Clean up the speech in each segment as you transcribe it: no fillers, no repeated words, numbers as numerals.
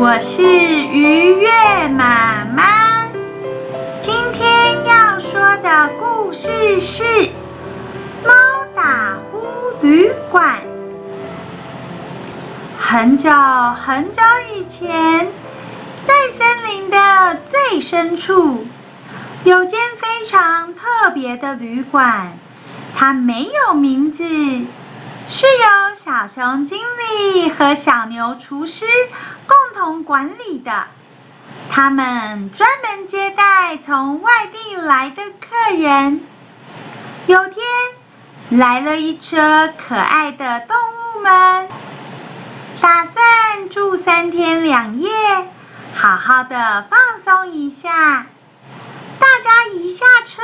我是愉悦妈妈。今天要说的故事是《猫打呼旅馆》。很久很久以前，在森林的最深处，有间非常特别的旅馆，它没有名字，是由小熊经理和小牛厨师共同管理的。他们专门接待从外地来的客人。有天，来了一车可爱的动物们，打算住3天2夜，好好的放松一下。大家一下车，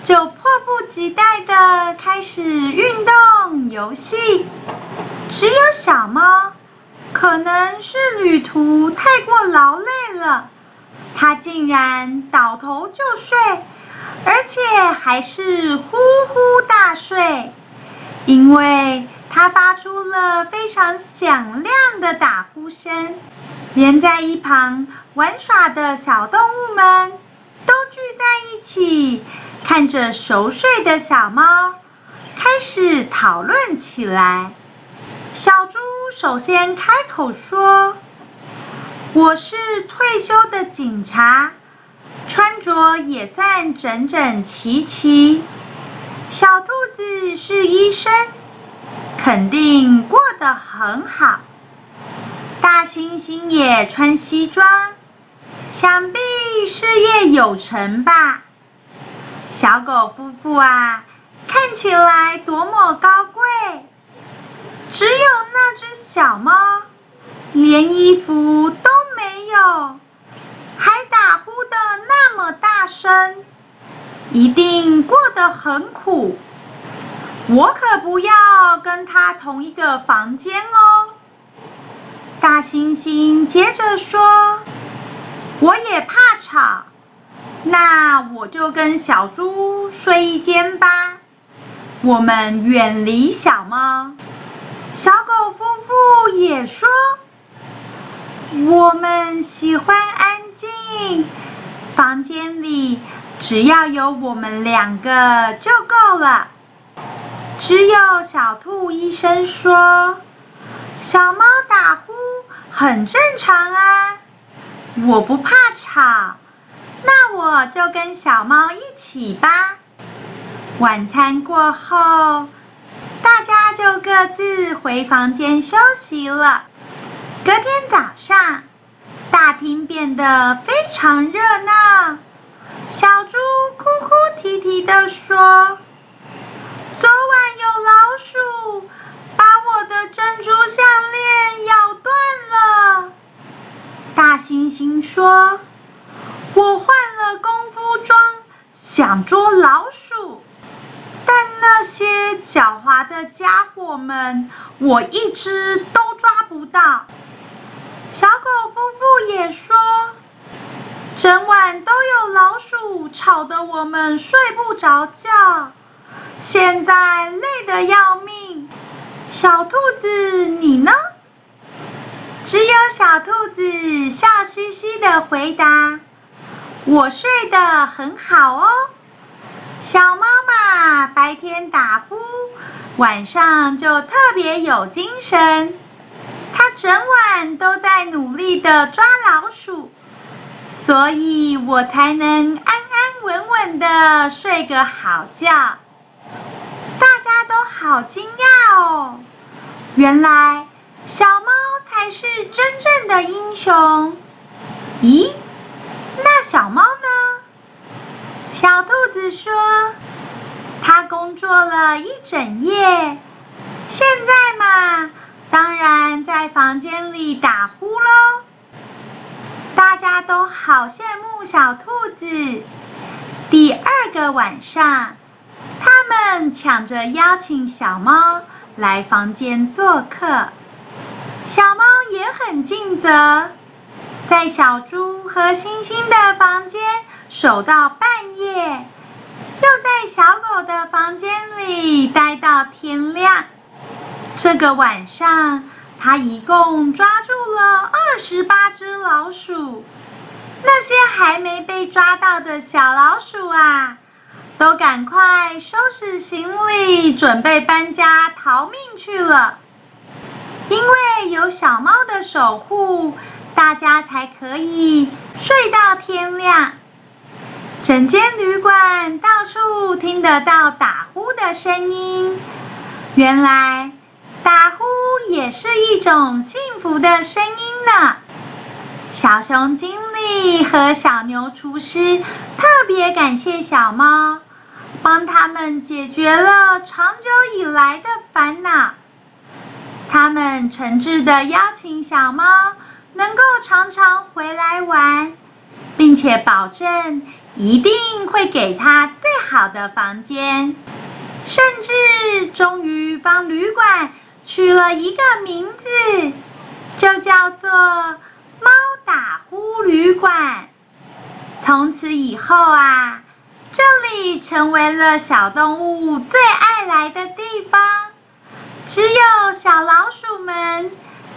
就迫不及待地开始运动游戏。只有小猫，可能是旅途太过劳累了，它竟然倒头就睡，而且还是呼呼大睡，因为它发出了非常响亮的打呼声，连在一旁玩耍的小动物们都聚在一起，看着熟睡的小猫，开始讨论起来。小猪首先开口说：“我是退休的警察，穿着也算整整齐齐。小兔子是医生，肯定过得很好。大猩猩也穿西装，想必事业有成吧。小狗夫妇啊，看起来多么高贵。只有那只小猫，连衣服都没有，还打呼得那么大声，一定过得很苦。我可不要跟它同一个房间哦。”大猩猩接着说：“我也怕吵，那我就跟小猪睡一间吧，我们远离小猫。”小狗夫妇也说：“我们喜欢安静，房间里只要有我们2个就够了。”只有小兔医生说：“小猫打呼很正常啊，我不怕吵，那我就跟小猫一起吧。”晚餐过后，大家就各自回房间休息了。隔天早上，大厅变得非常热闹。小猪哭哭啼啼地说：“昨晚有老鼠把我的珍珠项链咬断了。”大猩猩说：“我换了功夫装，想捉老鼠，但那些狡猾的家伙们，我一只都抓不到。”小狗夫妇也说：“整晚都有老鼠，吵得我们睡不着觉，现在累得要命。小兔子，你呢？”只有小兔子笑嘻嘻地回答：“我睡得很好哦。小猫嘛，白天打呼，晚上就特别有精神。它整晚都在努力地抓老鼠，所以我才能安安稳稳地睡个好觉。”大家都好惊讶哦，原来小猫才是真正的英雄。咦，那小猫呢？小兔子说：“它工作了一整夜，现在嘛，当然在房间里打呼咯。”大家都好羡慕小兔子。第2个晚上，他们抢着邀请小猫来房间做客。小猫也很尽责，在小猪和星星的房间守到半夜，又在小狗的房间里待到天亮。这个晚上，他一共抓住了28只老鼠。那些还没被抓到的小老鼠啊，都赶快收拾行李，准备搬家逃命去了。因为有小猫的守护，大家才可以睡到天亮。整间旅馆到处听得到打呼的声音，原来打呼也是一种幸福的声音呢。小熊经理和小牛厨师特别感谢小猫，帮他们解决了长久以来的烦恼。他们诚挚地邀请小猫能够常常回来玩，并且保证一定会给它最好的房间，甚至终于帮旅馆取了一个名字，就叫做猫打呼旅馆。从此以后啊，这里成为了小动物最爱来的地方，只有小老鼠们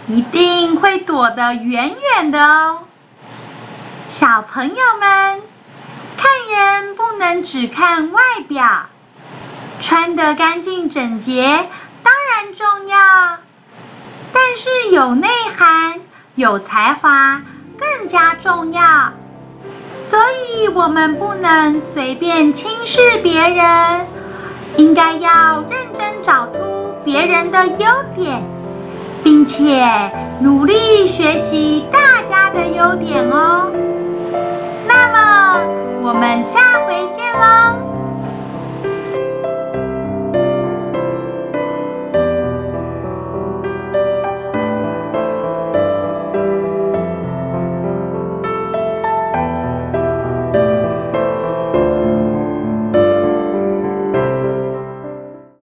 一定会躲得远远的哦。小朋友们，看人不能只看外表，穿得干净整洁当然重要，但是有内涵有才华更加重要。所以我们不能随便轻视别人，应该要认真找出别人的优点，并且努力学习大家的优点哦。那么我们下